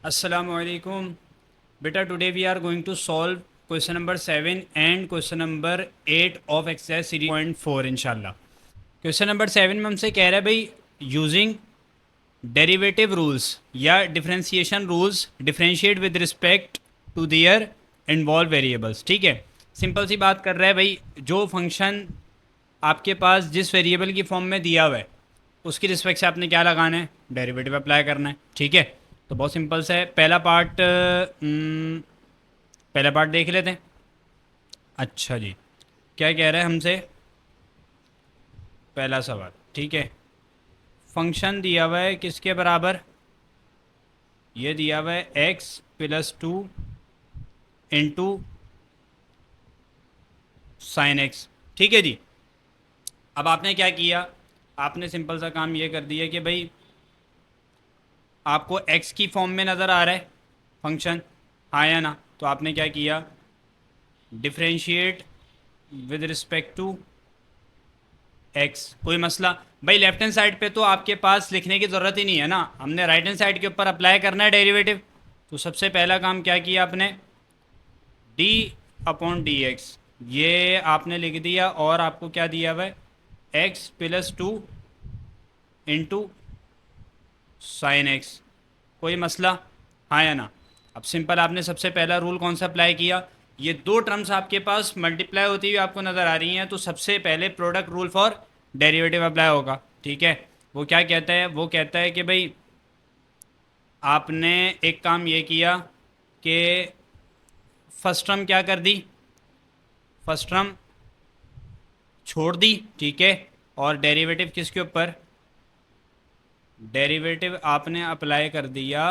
Assalamualaikum. Beta, today we are going to solve question number 7 and question number 8 of exercise series point 4 इंशाल्लाह. Question number 7 में हमसे कह रहा है भाई यूजिंग डेरिवेटिव रूल्स या differentiation rules differentiate with respect to their involve variables. ठीक है, सिंपल सी बात कर रहा है भाई, जो फंक्शन आपके पास जिस वेरिएबल की फॉर्म में दिया हुआ है उसकी रिस्पेक्ट से आपने क्या लगाना है, डेरिवेटिव अप्लाई करना है. ठीक है, तो बहुत सिंपल सा है. पहला पार्ट देख लेते हैं. अच्छा जी, क्या कह रहा है हमसे, पहला सवाल. ठीक है, फंक्शन दिया हुआ है किसके बराबर, ये दिया हुआ है x+2 इंटू साइन एक्स. ठीक है जी, अब आपने क्या किया, आपने सिंपल सा काम ये कर दिया कि भाई आपको x की फॉर्म में नज़र आ रहा है फंक्शन, हाँ या ना, तो आपने क्या किया, differentiate with respect to x. कोई मसला भाई, लेफ्ट हैंड साइड पे तो आपके पास लिखने की ज़रूरत ही नहीं है ना, हमने राइट हैंड साइड के ऊपर अप्लाई करना है डेरिवेटिव. तो सबसे पहला काम क्या किया आपने, d/dx ये आपने लिख दिया और आपको क्या दिया हुआ है, x+2 इंटू साइन एक्स. कोई मसला, हाँ या ना. अब सिंपल आपने सबसे पहला रूल कौन सा अप्लाई किया, ये दो टर्म्स आपके पास मल्टीप्लाई होती हुई आपको नज़र आ रही हैं, तो सबसे पहले product rule for derivative apply होगा. ठीक है, वो क्या कहता है, वो कहता है कि भाई आपने एक काम ये किया कि फर्स्ट टर्म क्या कर दी, फर्स्ट टर्म छोड़ दी. ठीक है, और डेरिवेटिव किसके ऊपर, डेरिवेटिव आपने अप्लाई कर दिया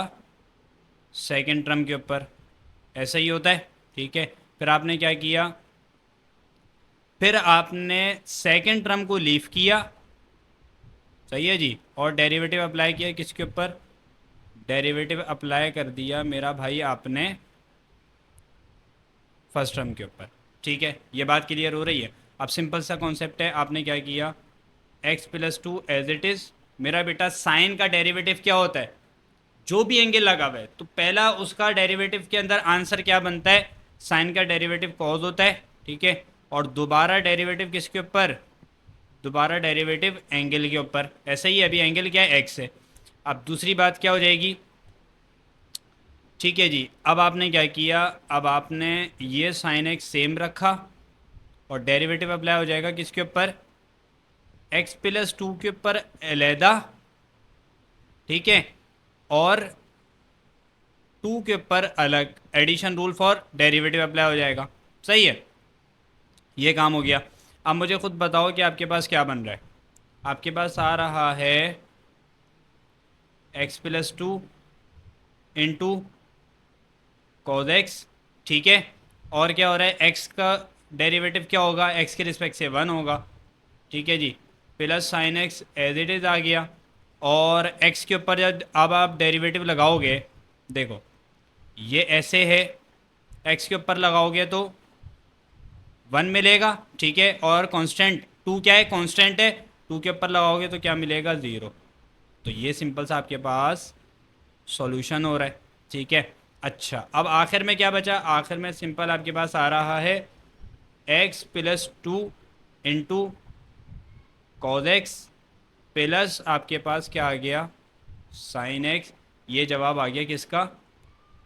सेकंड टर्म के ऊपर. ऐसा ही होता है. ठीक है, फिर आपने क्या किया, फिर आपने सेकंड टर्म को लीव किया. सही है जी, और डेरिवेटिव अप्लाई किया किसके ऊपर, डेरिवेटिव अप्लाई कर दिया मेरा भाई आपने फर्स्ट टर्म के ऊपर. ठीक है, ये बात क्लियर हो रही है. अब सिंपल सा कॉन्सेप्ट है, आपने क्या किया, x+2 एज इट इज़. मेरा बेटा साइन का डेरिवेटिव क्या होता है, जो भी एंगल लगा हुआ है तो पहला उसका डेरिवेटिव के अंदर आंसर क्या बनता है, साइन का डेरिवेटिव कॉज होता है. ठीक है, और दोबारा डेरिवेटिव किसके ऊपर, दोबारा डेरिवेटिव एंगल के ऊपर. ऐसा ही है, अभी एंगल क्या है, एक्स है. अब दूसरी बात क्या हो जाएगी, ठीक है जी, अब आपने क्या किया, अब आपने ये साइन एक्स सेम रखा और डेरिवेटिव अप्लाई हो जाएगा किसके ऊपर, x+2 के ऊपर अलहदा. ठीक है, और 2 के ऊपर अलग, addition rule for derivative apply हो जाएगा. सही है, ये काम हो गया. अब मुझे खुद बताओ कि आपके पास क्या बन रहा है, आपके पास आ रहा है x+2 इंटू कॉज एक्स. ठीक है, और क्या हो रहा है, x का डेरिवेटिव क्या होगा, x के रिस्पेक्ट से 1 होगा. ठीक है जी, plus sine x as it is आ गया, और x के ऊपर जब अब आप डेरिवेटिव लगाओगे, देखो ये ऐसे है, x के ऊपर लगाओगे तो 1 मिलेगा. ठीक है, और कांस्टेंट 2 क्या है, कांस्टेंट है, 2 के ऊपर लगाओगे तो क्या मिलेगा, 0. तो ये सिंपल सा आपके पास सॉल्यूशन हो रहा है. ठीक है, अच्छा अब आखिर में क्या बचा, आखिर में सिंपल आपके पास आ रहा है x+2 into cos x plus आपके पास क्या आ गया, साइन एक्स. ये जवाब आ गया किसका,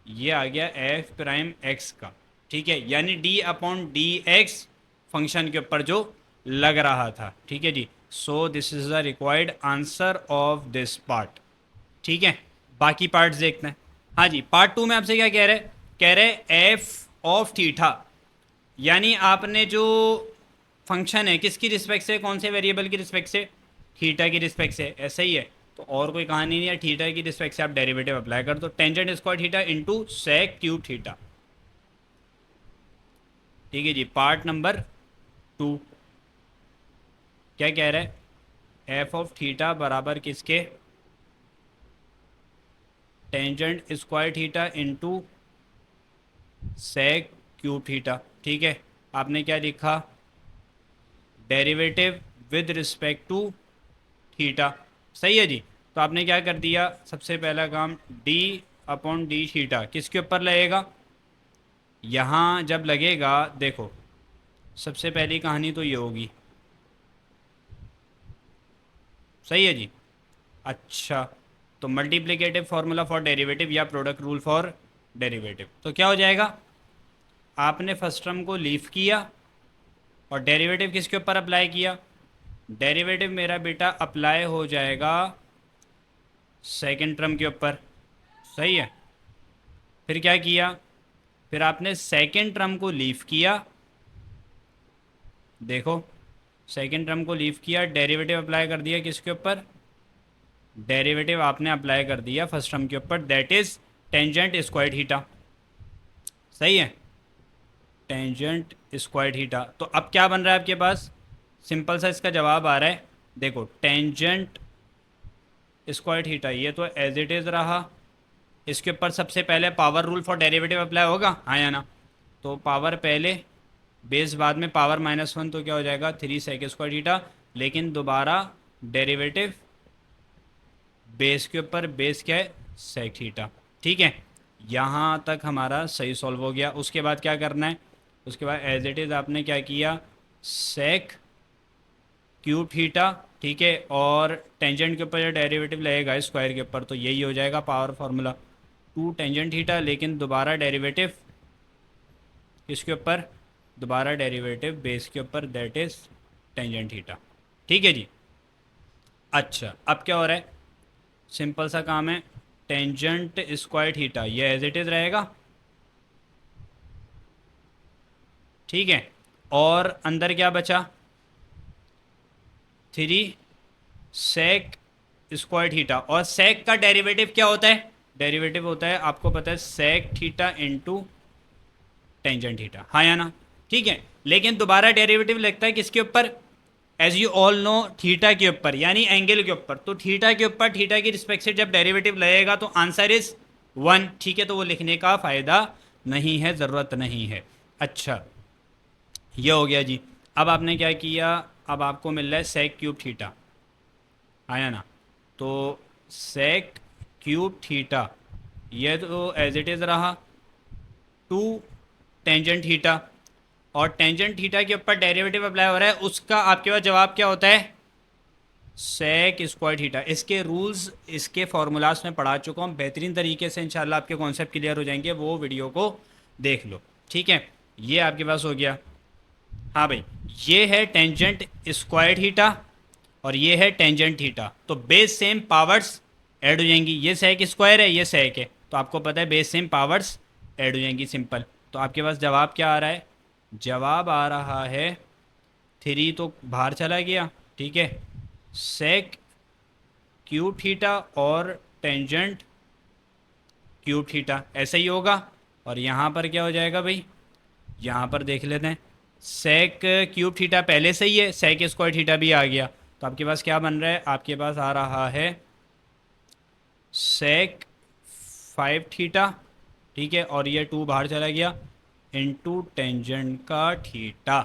ये आ गया f'(x) का. ठीक है, यानी d/dx फंक्शन के ऊपर जो लग रहा था. ठीक है जी, so this is the required answer of this part. ठीक है, बाकी पार्ट्स देखते हैं. हाँ जी, पार्ट 2 में आपसे क्या कह रहे, कह रहे एफ ऑफ थीटा, यानी आपने जो फंक्शन है किसकी रिस्पेक्ट से, कौन से वेरिएबल की रिस्पेक्ट से, थीटा की रिस्पेक्ट से. ऐसा ही है, तो और कोई कहानी नहीं है, थीटा की रिस्पेक्ट से आप डेरिवेटिव अप्लाई कर दो, tangent square theta into sec cube theta. ठीक है जी, पार्ट नंबर 2 क्या कह रहा है, एफ ऑफ थीटा बराबर किसके, tangent square theta into sec cube theta. ठीक है, आपने क्या लिखा, derivative with respect to theta. सही है जी, तो आपने क्या कर दिया, सबसे पहला काम d अपॉन डी थीटा किसके ऊपर लगेगा? यहाँ जब लगेगा देखो, सबसे पहली कहानी तो ये होगी, सही है जी। अच्छा, तो मल्टीप्लिकेटिव फार्मूला फॉर डेरिवेटिव या प्रोडक्ट रूल फॉर डेरिवेटिव, तो क्या हो जाएगा? आपने फर्स्ट टर्म को लीव किया और डेरिवेटिव किसके ऊपर अप्लाई किया? डेरिवेटिव मेरा बेटा अप्लाई हो जाएगा सेकंड टर्म के ऊपर, सही है। फिर क्या किया? फिर आपने सेकंड टर्म को लीव किया, देखो सेकंड टर्म को लीव किया, डेरिवेटिव अप्लाई कर दिया किसके ऊपर? डेरिवेटिव आपने अप्लाई कर दिया फर्स्ट टर्म के ऊपर, that is tangent square theta, सही है। टेंजेंट स्क्वायर थीटा, तो अब क्या बन रहा है आपके पास? सिंपल सा इसका जवाब आ रहा है, देखो टेंजेंट स्क्वायर थीटा ये तो एज इट इज़ रहा, इसके ऊपर सबसे पहले power rule for derivative apply होगा, हाँ या ना? तो पावर पहले, बेस बाद में पावर -1, तो क्या हो जाएगा 3 सेक स्क्वायर थीटा, लेकिन दोबारा डेरिवेटिव बेस के ऊपर, बेस क्या है? सेक थीटा, ठीक है। यहाँ तक हमारा सही सॉल्व हो गया। उसके बाद क्या करना है? उसके बाद एज इट इज़ आपने क्या किया, सेक क्यूब थीटा, ठीक है, और टेंजेंट के ऊपर जो डेरिवेटिव लगेगा स्क्वायर के ऊपर, तो यही हो जाएगा पावर फार्मूला 2 टेंजेंट थीटा, लेकिन दोबारा डेरिवेटिव किसके ऊपर? दोबारा डेरिवेटिव बेस के ऊपर, दैट इज टेंजेंट थीटा, ठीक है जी। अच्छा, अब क्या हो रहा है? सिंपल सा काम है, टेंजेंट स्क्वायर थीटा ये एज इट इज़ रहेगा, ठीक है, और अंदर क्या बचा? 3 सेक स्क्वायर थीटा, और सेक का डेरिवेटिव क्या होता है? डेरिवेटिव होता है, आपको पता है, sec theta into tangent theta, हाँ या ना? ठीक है, लेकिन दोबारा डेरिवेटिव लगता है किसके ऊपर? As you all know, theta के ऊपर, यानी एंगल के ऊपर। तो थीटा के ऊपर, थीटा की रिस्पेक्ट से जब डेरिवेटिव लगेगा तो आंसर इज 1, ठीक है, तो वो लिखने का फ़ायदा नहीं है, ज़रूरत नहीं है। अच्छा, ये हो गया जी। अब आपने क्या किया? अब आपको मिल रहा है सेक क्यूब थीटा, आया ना? तो सेक क्यूब थीटा ये तो एज इट इज़ रहा, 2 टेंजेंट थीटा, और टेंजेंट थीटा के ऊपर डेरिवेटिव अप्लाई हो रहा है, उसका आपके पास जवाब क्या होता है? Sec square theta. इसके रूल्स, इसके फार्मूलाज में पढ़ा चुका हूँ बेहतरीन तरीके से, इंशाल्लाह आपके कॉन्सेप्ट क्लियर हो जाएंगे, वो वीडियो को देख लो, ठीक है। ये आपके पास हो गया। हाँ भाई, ये है टेंजेंट स्क्वायर थीटा और ये है टेंजेंट थीटा, तो बेस सेम पावर्स ऐड हो जाएंगी, ये सेक स्क्वायर है, ये सेक है, तो आपको पता है बेस सेम पावर्स ऐड हो जाएंगी, सिंपल। तो आपके पास जवाब क्या आ रहा है? जवाब आ रहा है 3 तो बाहर चला गया, ठीक है, सेक क्यूब थीटा और टेंजेंट क्यूब थीटा, ऐसा ही होगा। और यहाँ पर क्या हो जाएगा भाई? यहाँ पर देख लेते हैं, सेक क्यूब थीटा पहले से ही है, सेक स्क्वायर थीटा भी आ गया, तो आपके पास क्या बन रहा है? आपके पास आ रहा है सेक 5 थीटा, ठीक है, और ये 2 बाहर चला गया, इंटू टेंजेंट का थीटा,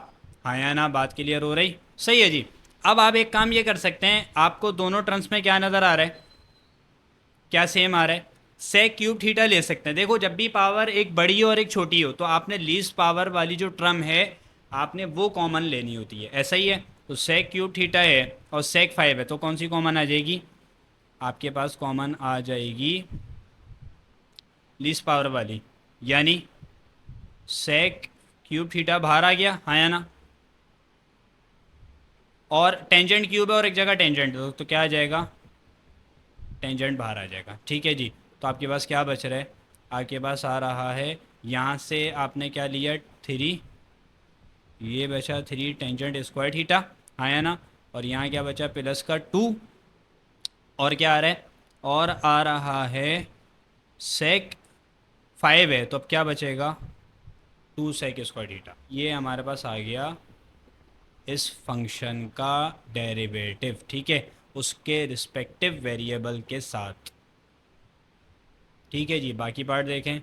हाँ या ना? बात क्लियर हो रही? सही है जी। अब आप एक काम ये कर सकते हैं, आपको दोनों टर्म्स में क्या नज़र आ रहा है? क्या सेम आ रहा है? सेक क्यूब थीटा ले सकते हैं। देखो, जब भी पावर एक बड़ी हो और एक छोटी हो, तो आपने लीस्ट पावर वाली जो टर्म है आपने वो कॉमन लेनी होती है, ऐसा ही है। तो सेक क्यूब थीटा है और सेक 5 है, तो कौन सी कॉमन आ जाएगी? आपके पास कॉमन आ जाएगी लीस्ट पावर वाली, यानी सेक क्यूब थीटा बाहर आ गया, हाँ या ना? और टेंजेंट क्यूब है और एक जगह टेंजेंट, तो क्या आ जाएगा? टेंजेंट बाहर आ जाएगा, ठीक है जी। तो आपके पास क्या बच रहा है? आपके पास आ रहा है, यहाँ से आपने क्या लिया? 3, ये बचा 3 टेंजेंट स्क्वायर थीटा, हाँ या ना? और यहाँ क्या बचा? प्लस का 2, और क्या आ रहा है? और आ रहा है सेक 5 है, तो अब क्या बचेगा? 2 सेक स्क्वायर थीटा, ये हमारे पास आ गया इस फंक्शन का डेरिवेटिव, ठीक है, उसके रिस्पेक्टिव वेरिएबल के साथ, ठीक है जी। बाकी पार्ट देखें।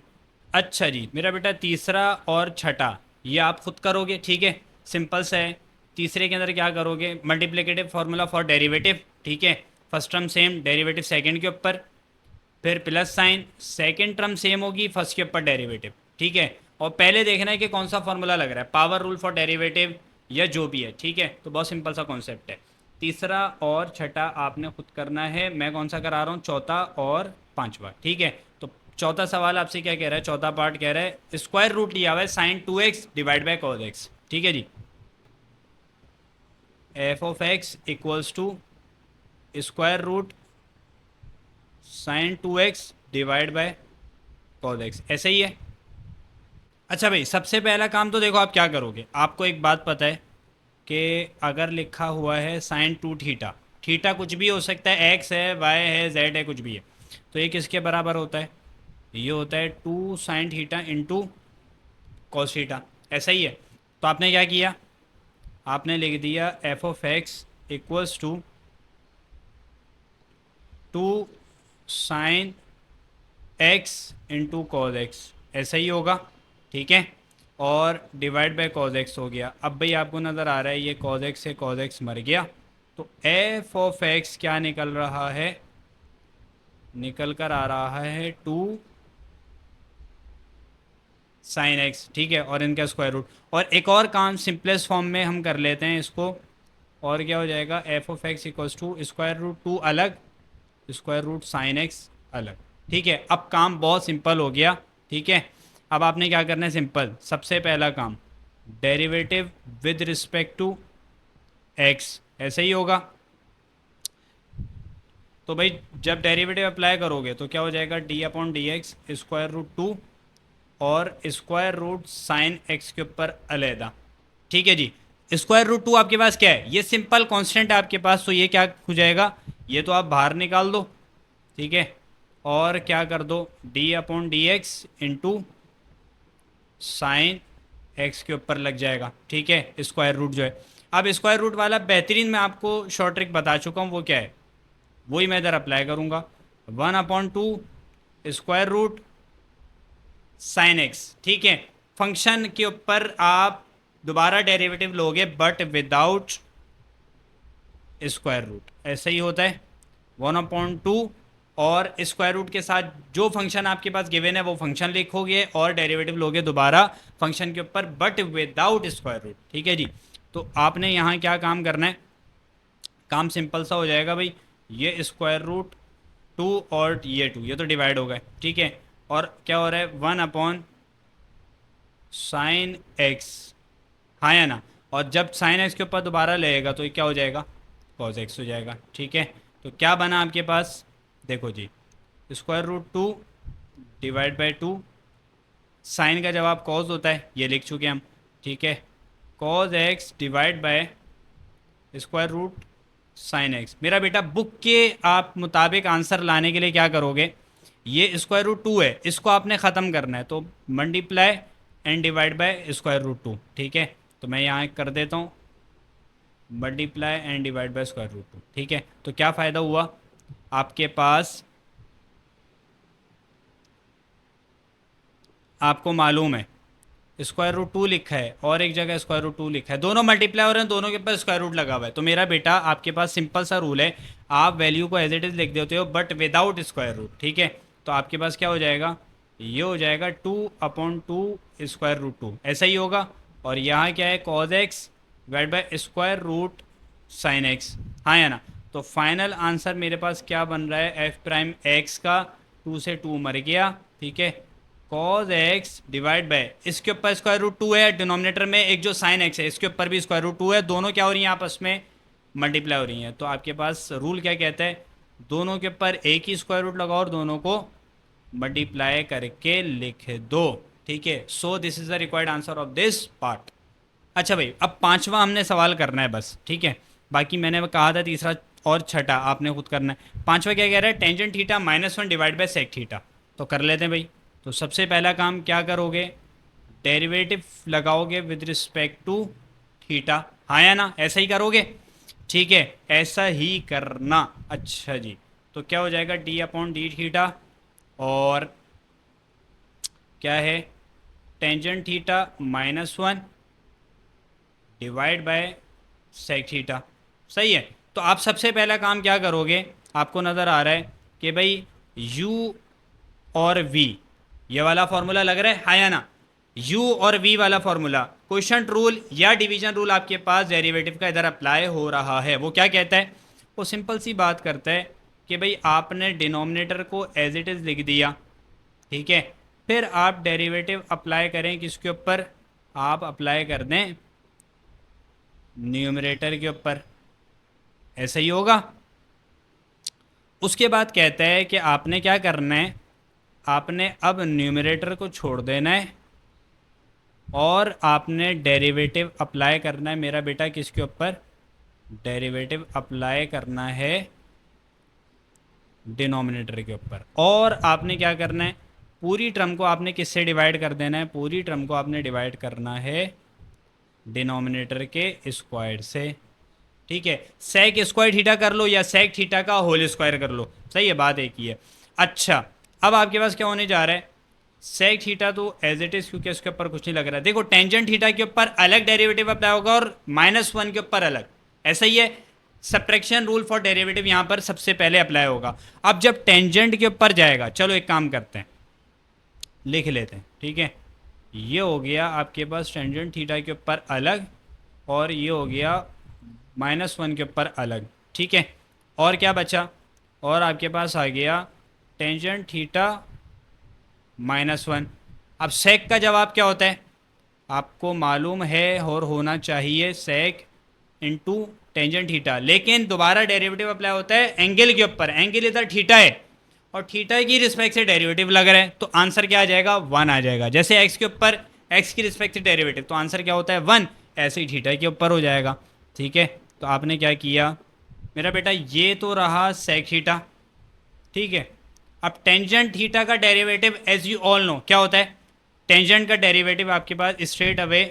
अच्छा जी मेरा बेटा, तीसरा और छठा ये आप खुद करोगे, ठीक है, सिंपल सा है। तीसरे के अंदर क्या करोगे? मल्टीप्लिकेटिव फार्मूला फॉर डेरिवेटिव, ठीक है, first term same, derivative second के ऊपर, फिर plus sign, second term same होगी फर्स्ट के ऊपर डेरिवेटिव, ठीक है। और पहले देखना है कि कौन सा फॉर्मूला लग रहा है, पावर रूल फॉर डेरिवेटिव या जो भी है, ठीक है। तो बहुत सिंपल सा कॉन्सेप्ट है। तीसरा और छठा आपने खुद करना है, मैं कौन सा करा रहा हूँ, चौथा और पांचवा, ठीक है। तो चौथा सवाल आपसे क्या कह रहा है, चौथा पार्ट कह रहा है स्क्वायर रूट लिया हुआ है sine 2x divide by cos x, ठीक है जी। F of x equals to square root sine 2x divide by cos x, ऐसे ही है। अच्छा भाई, सबसे पहला काम तो देखो आप क्या करोगे, आपको एक बात पता है कि अगर लिखा हुआ है साइन 2 थीटा, थीटा कुछ भी हो सकता है, एक्स है, वाई है, जेड है, कुछ भी है, तो ये किसके बराबर होता है, ये होता है 2 sin theta into cos theta, ऐसा ही है। तो आपने क्या किया, आपने लिख दिया f of x equals to 2 sin x into cos x, ऐसा ही होगा, ठीक है। और डिवाइड बाय कॉस एक्स हो गया। अब भाई आपको नज़र आ रहा है ये कॉस एक्स से कॉस एक्स मर गया, तो एफ ऑफ एक्स क्या निकल रहा है, निकल कर आ रहा है 2 sin x, ठीक है। और इनका स्क्वायर रूट, और एक और काम सिंपलेस्ट फॉर्म में हम कर लेते हैं इसको, और क्या हो जाएगा, f of x equals to square root 2 अलग, स्क्वायर रूट साइन एक्स अलग, ठीक है। अब काम बहुत सिंपल हो गया, ठीक है। अब आपने क्या करना है, सिंपल, सबसे पहला काम derivative with respect to x, ऐसे ही होगा। तो भाई जब डेरिवेटिव अप्लाई करोगे तो क्या हो जाएगा, d upon d x square root 2 और स्क्वायर रूट साइन एक्स के ऊपर अलहदा, ठीक है जी। स्क्वायर रूट 2 आपके पास क्या है, ये सिंपल कांस्टेंट है आपके पास, तो ये क्या हो जाएगा, ये तो आप बाहर निकाल दो, ठीक है। और क्या कर दो, D upon d x into sine x के ऊपर लग जाएगा, ठीक है, स्क्वायर रूट जो है। अब स्क्वायर रूट वाला बेहतरीन मैं आपको शॉर्ट ट्रिक बता चुका हूँ, वो क्या है, वही मैं इधर अप्लाई करूँगा, 1/2 स्क्वायर रूट साइन एक्स, ठीक है। फंक्शन के ऊपर आप दोबारा डेरिवेटिव लोगे बट विदाउट स्क्वायर रूट, ऐसा ही होता है, 1/2 और स्क्वायर रूट के साथ जो फंक्शन आपके पास गिवन है वो फंक्शन लिखोगे और डेरिवेटिव लोगे दोबारा फंक्शन के ऊपर बट विदाउट स्क्वायर रूट, ठीक है जी। तो आपने यहाँ क्या काम करना है, काम सिंपल सा हो जाएगा भाई, ये स्क्वायर रूट 2 और ये 2, ये तो डिवाइड हो गए, ठीक है। और क्या हो रहा है, 1/sin x, हाँ या ना। और जब साइन एक्स के ऊपर दोबारा लेगा तो ये क्या हो जाएगा, कॉस एक्स हो जाएगा, ठीक है। तो क्या बना आपके पास, देखो जी, square root 2 divide by 2, sine का जवाब कॉस होता है, ये लिख चुके हम, ठीक है। Cos x divide by square root sine x. मेरा बेटा बुक के आप मुताबिक आंसर लाने के लिए क्या करोगे, ये स्क्वायर रूट 2 है, इसको आपने ख़त्म करना है, तो multiply and divide by square root 2, ठीक है। तो मैं यहाँ कर देता हूँ multiply and divide by square root 2, ठीक है। तो क्या फ़ायदा हुआ, आपके पास, आपको मालूम है स्क्वायर रूट 2 लिखा है और एक जगह स्क्वायर रूट 2 लिखा है, दोनों मल्टीप्लाई हो रहे हैं, दोनों के ऊपर स्क्वायर रूट लगा हुआ है। तो मेरा बेटा आपके पास सिंपल सा रूल है, आप वैल्यू को एज इट इज़ लिख देते हो बट विदाउट स्क्वायर रूट, ठीक है। तो आपके पास क्या हो जाएगा, ये हो जाएगा 2/2 स्क्वायर रूट 2, ऐसा ही होगा। और यहाँ क्या है, cos x divide by square root sine x, हाँ या ना। तो फाइनल आंसर मेरे पास क्या बन रहा है, एफ प्राइम एक्स का 2 से 2 मर गया, ठीक है। कॉज एक्स डिवाइड बाय, इसके ऊपर स्क्वायर रूट 2 है डिनोमिनेटर में, एक जो साइन एक्स है इसके ऊपर भी स्क्वायर रूट 2 है, दोनों क्या हो रही हैं आपस में मल्टीप्लाई हो रही हैं। तो आपके पास रूल क्या कहता है, दोनों के ऊपर एक ही स्क्वायर रूट लगाओ और दोनों को मल्टीप्लाई करके लिख दो, ठीक है। सो this is the required answer of this part. अच्छा भाई, अब पांचवा हमने सवाल करना है बस, ठीक है। बाकी मैंने कहा था तीसरा और छठा आपने खुद करना है। पांचवा क्या कह रहा है, tangent theta -1 divide by sec theta. तो कर लेते हैं भाई। तो सबसे पहला काम क्या करोगे, डेरिवेटिव लगाओगे विद रिस्पेक्ट टू थीटा, हाँ या ना, ऐसा ही करोगे, ठीक है, ऐसा ही करना। अच्छा जी, तो क्या हो जाएगा, डी अपॉन डी थीटा, और क्या है, tangent theta -1 divide by sec theta, सही है। तो आप सबसे पहला काम क्या करोगे, आपको नज़र आ रहा है कि भाई u और v, ये वाला फॉर्मूला लग रहा है, हाँ या ना? u और v वाला फॉर्मूला, क्वेश्चन रूल या डिवीजन रूल आपके पास डेरिवेटिव का इधर अप्लाई हो रहा है। वो क्या कहता है? वो सिंपल सी बात करता है कि भाई आपने डिनोमिनेटर को एज इट इज़ लिख दिया, ठीक है, फिर आप डेरिवेटिव अप्लाई करें किसके ऊपर? आप अप्लाई कर दें न्यूमरेटर के ऊपर, ऐसा ही होगा। उसके बाद कहता है कि आपने क्या करना है, आपने अब न्यूमरेटर को छोड़ देना है और आपने डेरिवेटिव अप्लाई करना है मेरा बेटा किसके ऊपर? डेरिवेटिव अप्लाई करना है डिनोमिनेटर के ऊपर। और आपने क्या करना है, पूरी टर्म को आपने किससे डिवाइड कर देना है? पूरी टर्म को आपने डिवाइड करना है डिनोमिनेटर के स्क्वायर से, ठीक है। सेक स्क्वायर थीटा कर लो या सेक थीटा का होल स्क्वायर कर लो, सही है, बात एक ही है। अच्छा, अब आपके पास क्या होने जा रहा है? सेक थीटा तो एज इट इज, क्योंकि उसके ऊपर कुछ नहीं लग रहा है। देखो टेंजेंट थीटा के ऊपर अलग डेरिवेटिव अप्लाई होगा और -1 के ऊपर अलग, ऐसा ही है। सब्ट्रैक्शन रूल फॉर डेरिवेटिव यहाँ पर सबसे पहले अप्लाई होगा। अब जब टेंजेंट के ऊपर जाएगा, चलो एक काम करते हैं, लिख लेते हैं, ठीक है। ये हो गया आपके पास टेंजेंट थीटा के ऊपर अलग, और ये हो गया -1 के ऊपर अलग, ठीक है। और क्या बचा? और आपके पास आ गया टेंजेंट थीटा -1। अब सेक का जवाब क्या होता है? आपको मालूम है और होना चाहिए, सेक इंटू टेंजेंट थीटा, लेकिन दोबारा डेरिवेटिव अप्लाई होता है एंगल के ऊपर। एंगल इधर थीटा है और थीटा की रिस्पेक्ट से डेरिवेटिव लग रहा है, तो आंसर क्या आ जाएगा? 1 आ जाएगा। जैसे एक्स के ऊपर एक्स की रिस्पेक्ट से डेरिवेटिव, तो आंसर क्या होता है? 1। ऐसे ही थीटा के ऊपर हो जाएगा, ठीक है। तो आपने क्या किया मेरा बेटा? ये तो रहा सेक थीटा, ठीक है। अब टेंजेंट थीटा का derivative as you all know क्या होता है? टेंजेंट का डेरिवेटिव आपके पास स्ट्रेट अवे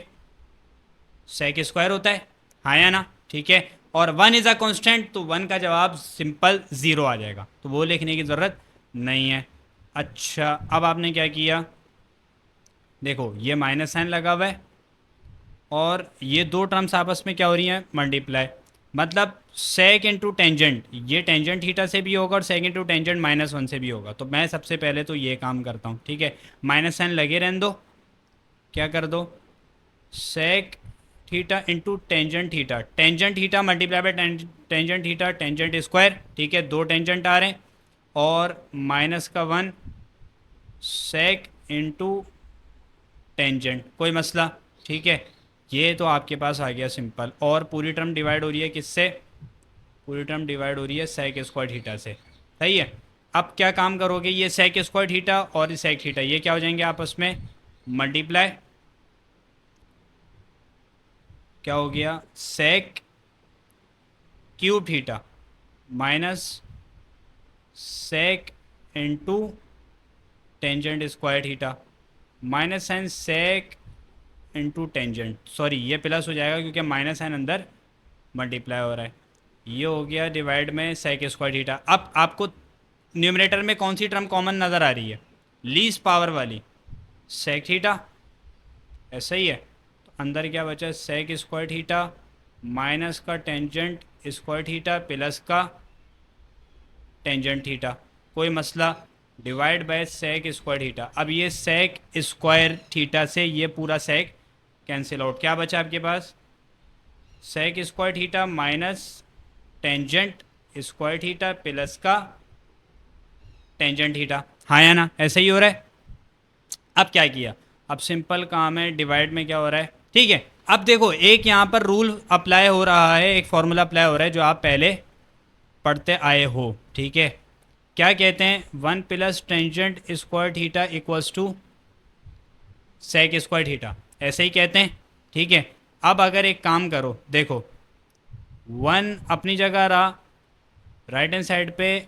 सेक स्क्वायर होता है, हाँ या ना? ठीक है। और 1 इज़ अ कांस्टेंट, तो 1 का जवाब सिंपल 0 आ जाएगा, तो वो लिखने की ज़रूरत नहीं है। अच्छा, अब आपने क्या किया? देखो ये माइनस साइन लगा हुआ है और ये दो टर्म्स आपस में क्या हो रही हैं? मल्टीप्लाई। मतलब सेक इंटू टेंजेंट, ये टेंजेंट थीटा से भी होगा और सेक इंटू टेंजेंट -1 से भी होगा। तो मैं सबसे पहले तो ये काम करता हूँ, ठीक है। माइनस साइन लगे रहने दो, क्या कर दो? Sec theta into tangent theta, tangent theta multiply by tangent theta, tangent square, ठीक है। दो टेंजेंट आ रहे हैं और -1 सेक इंटू टेंजेंट, कोई मसला, ठीक है। ये तो आपके पास आ गया सिंपल। और पूरी टर्म डिवाइड हो रही है किससे? पूरी टर्म डिवाइड हो रही है सेक स्क्वायर थीटा से, सही है। अब क्या काम करोगे? ये सेक स्क्वायर थीटा और ये सेक थीटा, ये क्या हो जाएंगे आपस में? मल्टीप्लाई। क्या हो गया? Sec cube theta minus sec into tangent square theta, minus sine sec into tangent, sorry ये प्लस हो जाएगा क्योंकि माइनस साइन अंदर मल्टीप्लाई हो रहा है। ये हो गया डिवाइड में सेक स्क्वायर थीटा। अब आपको न्यूमरेटर में कौन सी टर्म कॉमन नज़र आ रही है? लीस्ट पावर वाली, सेक थीटा, ऐसा ही है। तो अंदर क्या बचा? सेक स्क्वायर थीटा माइनस का टेंजेंट स्क्वायर थीटा प्लस का टेंजेंट थीटा, कोई मसला, divide by sec square theta. अब ये सेक स्क्वायर थीटा से ये पूरा सेक कैंसिल आउट, क्या बचा आपके पास? Sec square theta minus tangent square theta plus का टेंजेंट थीटा, हाँ या ना? ऐसा ही हो रहा है। अब क्या किया? अब सिंपल काम है, डिवाइड में क्या हो रहा है, ठीक है। अब देखो एक यहाँ पर रूल अप्लाई हो रहा है, एक फॉर्मूला अप्लाई हो रहा है जो आप पहले पढ़ते आए हो, ठीक है। क्या कहते हैं? 1 plus tangent square theta equals to sec square theta, ऐसे ही कहते हैं, ठीक है। अब अगर एक काम करो, देखो 1 अपनी जगह रहा, राइट हैंड साइड पे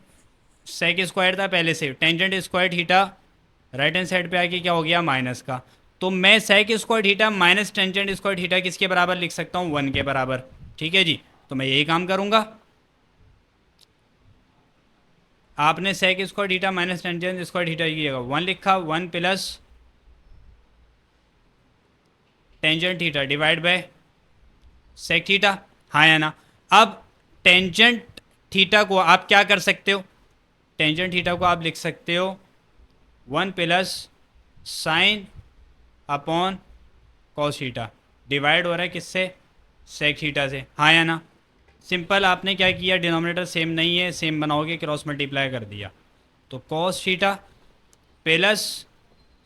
सेक स्क्वायर था पहले से, tangent square theta right hand side पे आके क्या हो गया? माइनस का। तो मैं sec square theta minus tangent square theta किसके बराबर लिख सकता हूँ? 1 के बराबर, ठीक है जी। तो मैं यही काम करूँगा। आपने sec square theta minus tangent square theta की जगह 1 लिखा, 1 plus tangent theta divide by sec theta, हाँ या ना? अब टेंजेंट थीटा को आप क्या कर सकते हो? टेंजेंट थीटा को आप लिख सकते हो 1 plus sine upon cos theta, divide हो रहा है किससे, सेक थीटा से, हाँ या ना। सिंपल, आपने क्या किया, डिनोमिनेटर सेम नहीं है, सेम बनाओगे, क्रॉस मल्टीप्लाई कर दिया, तो cos theta plus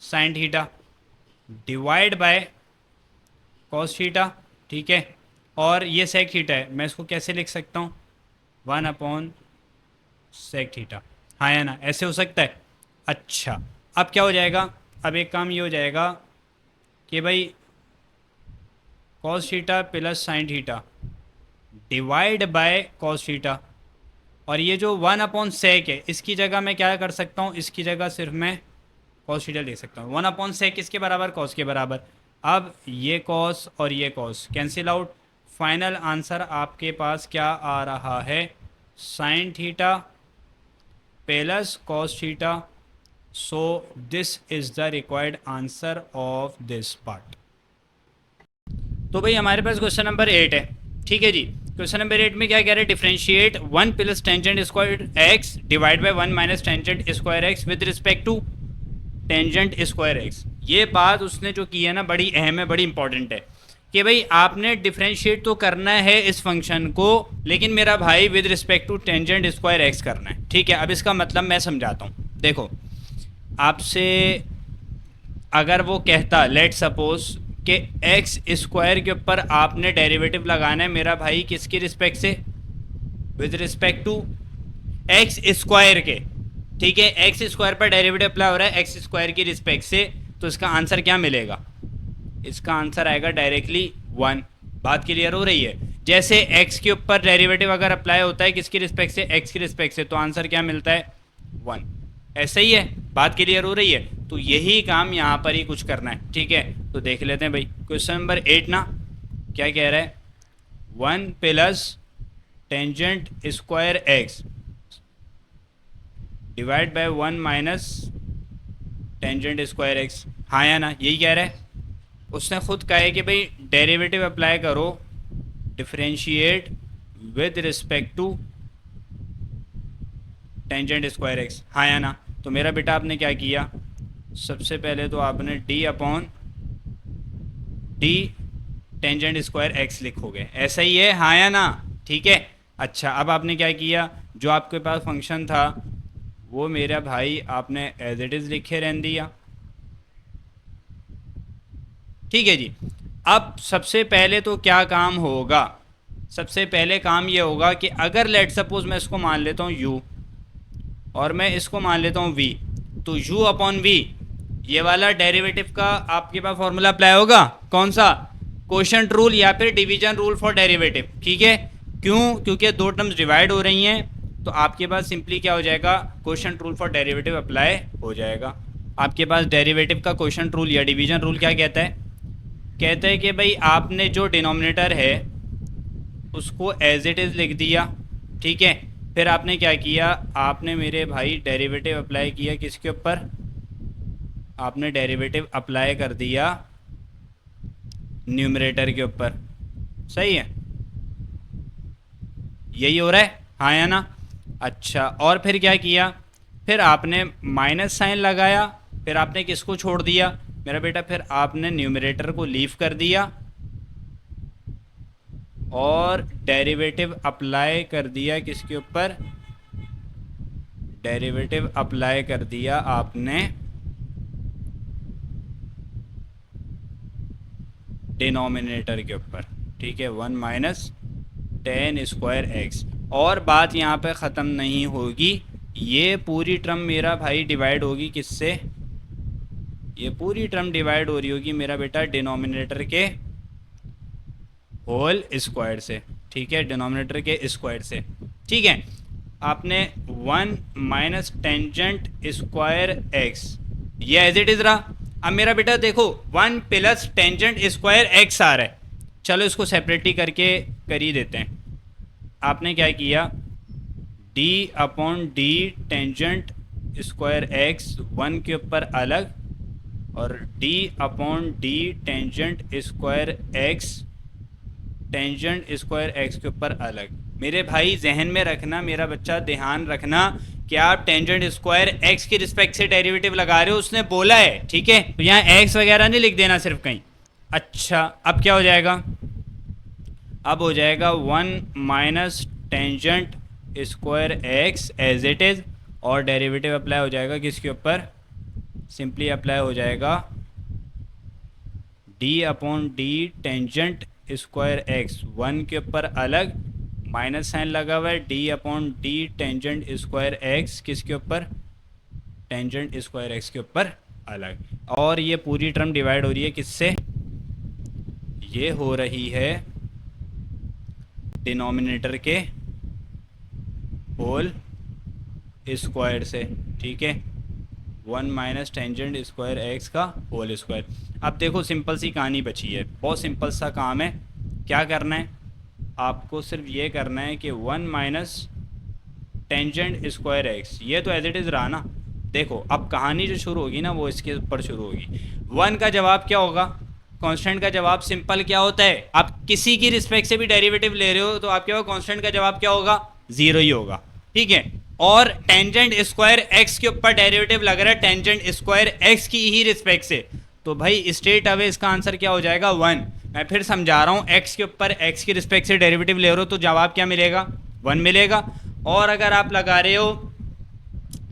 sine theta divide by cos theta, ठीक है। और ये सेक थीटा है, मैं इसको कैसे लिख सकता हूँ, 1 अपॉन सेक थीटा, हाँ या ना, ऐसे हो सकता है। अच्छा, अब क्या हो जाएगा, अब एक काम ये हो जाएगा कि भाई cos theta plus sine theta divide by cos theta, और ये जो 1 अपॉन सेक है इसकी जगह मैं क्या कर सकता हूँ, इसकी जगह सिर्फ मैं कॉस थीटा ले सकता हूँ। 1 अपॉन सेक किसके बराबर, कॉस के बराबर। अब ये कॉस और ये cos cancel out, final answer आपके पास क्या आ रहा है, sine theta plus cos theta. So this is the required answer of this part. तो भाई हमारे पास क्वेश्चन नंबर 8 है, ठीक है जी। क्वेश्चन नंबर 8 में क्या कह रहे हैं, differentiate 1 plus tangent square x divide by 1 minus tangent square x with respect to tangent square x. ये बात उसने जो की है ना, बड़ी अहम है, बड़ी इंपॉर्टेंट है कि भाई आपने डिफरेंशिएट तो करना है इस फंक्शन को, लेकिन मेरा भाई with respect to tangent square x करना है, ठीक है। अब इसका मतलब मैं समझाता हूँ। देखो, आपसे अगर वो कहता, लेट सपोज कि एक्स स्क्वायर के ऊपर आपने डेरिवेटिव लगाना है मेरा भाई किसकी रिस्पेक्ट से, with respect to x square के, ठीक है। एक्स स्क्वायर पर डेरिवेटिव अप्लाई हो रहा है एक्स स्क्वायर की रिस्पेक्ट से, तो इसका आंसर क्या मिलेगा, इसका आंसर आएगा डायरेक्टली 1। बात क्लियर हो रही है। जैसे x के ऊपर डेरिवेटिव अगर अप्लाई होता है किसकी रिस्पेक्ट से, x की रिस्पेक्ट से, तो आंसर क्या मिलता है, 1। ऐसा ही है, बात क्लियर हो रही है। तो यही काम यहाँ पर ही कुछ करना है, ठीक है। तो देख लेते हैं भाई क्वेश्चन नंबर 8 ना, क्या कह रहा है, 1 plus tangent square x divide by 1 minus tangent square x, हाँ या ना, यही कह रहा है। उसने खुद कहा है कि भाई डेरिवेटिव अप्लाई करो, differentiate with respect to tangent square x, हाँ या ना। तो मेरा बेटा आपने क्या किया, सबसे पहले तो आपने D upon D tangent square x लिखोगे, ऐसा ही है, हाँ या ना, ठीक है। अच्छा, अब आपने क्या किया, जो आपके पास फंक्शन था वो मेरा भाई आपने एज इट इज़ लिखे रहने दिया, ठीक है जी। अब सबसे पहले तो क्या काम होगा, सबसे पहले काम ये होगा कि अगर लेट सपोज मैं इसको मान लेता हूँ u और मैं इसको मान लेता हूँ v, तो u अपॉन v ये वाला डेरिवेटिव का आपके पास फॉर्मूला अप्लाई होगा, कौन सा, कोशेंट रूल या फिर डिवीजन रूल फॉर डेरिवेटिव, ठीक है। क्यों, क्योंकि दो टर्म्स डिवाइड हो रही हैं, तो आपके पास सिंपली क्या हो जाएगा, quotient rule for derivative apply हो जाएगा। आपके पास डेरिवेटिव का कोशेंट रूल या डिवीजन रूल क्या कहता है, कहता है कि भाई आपने जो डिनोमिनेटर है उसको एज इट इज़ लिख दिया, ठीक है। फिर आपने क्या किया, आपने मेरे भाई डेरिवेटिव अप्लाई किया किसके ऊपर, आपने डेरिवेटिव अप्लाई कर दिया न्यूमरेटर के ऊपर, सही है, यही हो रहा है, हाँ या ना। अच्छा, और फिर क्या किया, फिर आपने माइनस साइन लगाया, फिर आपने किसको छोड़ दिया मेरा बेटा, फिर आपने न्यूमरेटर को लीव कर दिया और डेरिवेटिव अप्लाई कर दिया किसके ऊपर, डेरिवेटिव अप्लाई कर दिया आपने डिनोमिनेटर के ऊपर, ठीक है, 1 माइनस टेन स्क्वायर एक्स। और बात यहाँ पे ख़त्म नहीं होगी, ये पूरी टर्म मेरा भाई डिवाइड होगी किससे, ये पूरी टर्म डिवाइड हो रही होगी मेरा बेटा डिनोमिनेटर के होल स्क्वायर से, ठीक है, डिनोमिनेटर के स्क्वायर से, ठीक है। आपने 1 माइनस टेंजेंट स्क्वायर एक्स ये एज इट इज़ रहा। अब मेरा बेटा देखो 1 प्लस टेंजेंट स्क्वायर एक्स आ रहा है, चलो इसको सेपरेटली करके कर ही देते हैं। आपने क्या किया, d upon D tangent square x 1 के ऊपर अलग और d upon D tangent square x tangent square x के ऊपर अलग। मेरे भाई जहन में रखना, मेरा बच्चा ध्यान रखना क्या आप टेंजेंट स्क्वायर एक्स के रिस्पेक्ट से डेरिवेटिव लगा रहे हो, उसने बोला है, ठीक है। तो यहाँ एक्स वगैरह नहीं लिख देना सिर्फ कहीं। अच्छा, अब क्या हो जाएगा, अब हो जाएगा 1 - tangent square x as it is, और डेरिवेटिव अप्लाई हो जाएगा किसके ऊपर, सिंपली अप्लाई हो जाएगा d/d टेंजेंट स्क्वायर एक्स, 1 के ऊपर अलग माइनस साइन लगा हुआ है, d/d टेंजेंट स्क्वायर एक्स किसके ऊपर, टेंजेंट स्क्वायर एक्स के ऊपर अलग। और ये पूरी टर्म डिवाइड हो रही है किससे, ये हो रही है डिनोमिनेटर के होल स्क्वायर से, ठीक है। 1 - टेंजेंट स्क्वायर एक्स का होल स्क्वायर। अब देखो सिंपल सी कहानी बची है, बहुत सिंपल सा काम है। क्या करना है आपको, सिर्फ ये करना है कि 1 - टेंजेंट स्क्वायर एक्स, ये तो एज इट इज़ रहा ना। देखो अब कहानी जो शुरू होगी ना वो इसके ऊपर शुरू होगी। 1 का जवाब क्या होगा, कांस्टेंट का जवाब सिंपल क्या होता है, आप किसी की रिस्पेक्ट से भी डेरिवेटिव ले रहे हो तो आप क्या होगा, कांस्टेंट का जवाब क्या होगा, 0 ही होगा, ठीक है। और टेंजेंट स्क्वायर एक्स के ऊपर डेरिवेटिव लग रहा है टेंजेंट स्क्वायर एक्स की ही रिस्पेक्ट से, तो भाई स्ट्रेट अवे इसका आंसर क्या हो जाएगा, 1। मैं फिर समझा रहा हूँ, एक्स के ऊपर एक्स की रिस्पेक्ट से डेरिवेटिव ले रहे हो तो जवाब क्या मिलेगा, 1 मिलेगा। और अगर आप लगा रहे हो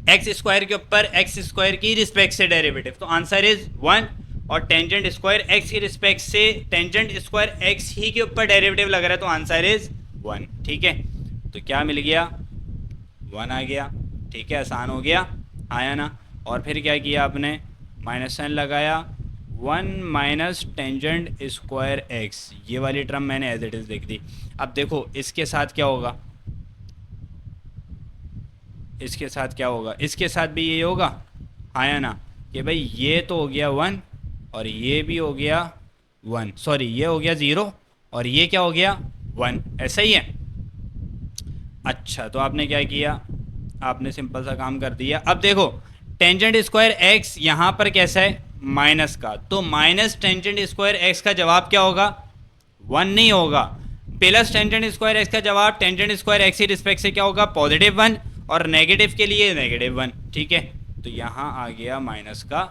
एक्स स्क्वायर के ऊपर एक्स स्क्वायर की रिस्पेक्ट से डेरिवेटिव, तो आंसर इज 1। और टेंजेंट स्क्वायर एक्स की रिस्पेक्ट से टेंजेंट स्क्वायर एक्स ही के ऊपर डेरिवेटिव लग रहा है तो आंसर इज 1, ठीक है। तो क्या मिल गया, 1 आ गया, ठीक है, आसान हो गया, आया ना। और फिर क्या किया आपने, माइनस साइन लगाया, 1 - टेंजेंट स्क्वायर एक्स, ये वाली टर्म मैंने एज इट इज़ लिख दी। अब देखो इसके साथ क्या होगा, इसके साथ क्या होगा, इसके साथ भी ये होगा, आया ना, कि भाई ये तो हो गया 1 और ये भी हो गया 1, सॉरी ये हो गया 0 और ये क्या हो गया 1, ऐसा ही है। अच्छा, तो आपने क्या किया, आपने सिंपल सा काम कर दिया। अब देखो टेंजेंट स्क्वायर एक्स यहाँ पर कैसा है, माइनस का, तो माइनस टेंजेंट स्क्वायर एक्स का जवाब क्या होगा, 1 नहीं होगा। प्लस टेंजेंट स्क्वायर एक्स का जवाब टेंजेंट स्क्वायर एक्स की रिस्पेक्ट से क्या होगा, +1, और नेगेटिव के लिए -1, ठीक है। तो यहाँ आ गया माइनस का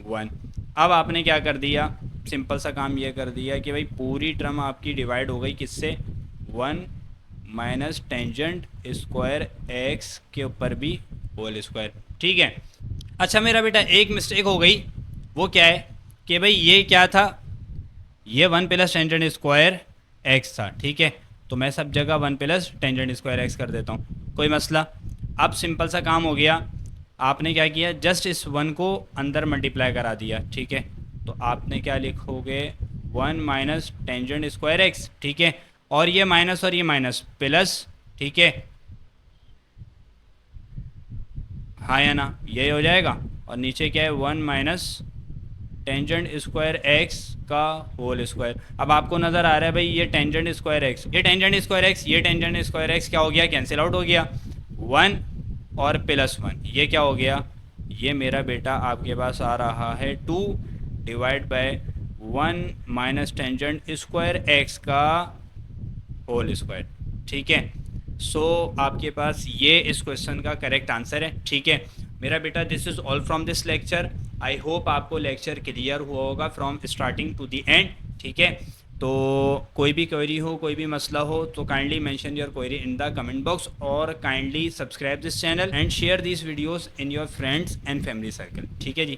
1। अब आपने क्या कर दिया, सिंपल सा काम ये कर दिया कि भाई पूरी टर्म आपकी डिवाइड हो गई किससे, 1 - टेंजेंट स्क्वायर एक्स के ऊपर भी होल स्क्वायर, ठीक है। अच्छा मेरा बेटा एक मिस्टेक हो गई, वो क्या है कि भाई ये क्या था, ये 1 + टेंजेंट स्क्वायर एक्स था, ठीक है। तो मैं सब जगह 1 + टेंजेंट स्क्वायर एक्स कर देता हूँ, कोई मसला। अब सिंपल सा काम हो गया, आपने क्या किया, जस्ट इस 1 को अंदर मल्टीप्लाई करा दिया, ठीक है। तो आपने क्या लिखोगे, 1 - टेंजेंट स्क्वायर एक्स, ठीक है, और ये माइनस और ये माइनस प्लस, ठीक है, हाँ या ना, यही हो जाएगा। और नीचे क्या है, 1 - टेंजेंट स्क्वायर एक्स का होल स्क्वायर। अब आपको नज़र आ रहा है भाई ये टेंजेंट स्क्वायर एक्स, ये टेंजेंट स्क्वायर एक्स, ये टेंजेंट स्क्वायर एक्स क्या हो गया, कैंसिल आउट हो गया, 1 और +1, ये क्या हो गया, ये मेरा बेटा आपके पास आ रहा है 2 divide by 1 - tangent square x का होल स्क्वायर, ठीक है। सो आपके पास ये इस क्वेश्चन का करेक्ट आंसर है, ठीक है मेरा बेटा। This is all from this lecture. I hope आपको लेक्चर क्लियर हुआ होगा from starting to the end, ठीक है। तो कोई भी क्वेरी हो, कोई भी मसला हो, तो kindly mention your query in the comment box, और kindly subscribe this channel and share this videos in your friends and family circle, ठीक है जी।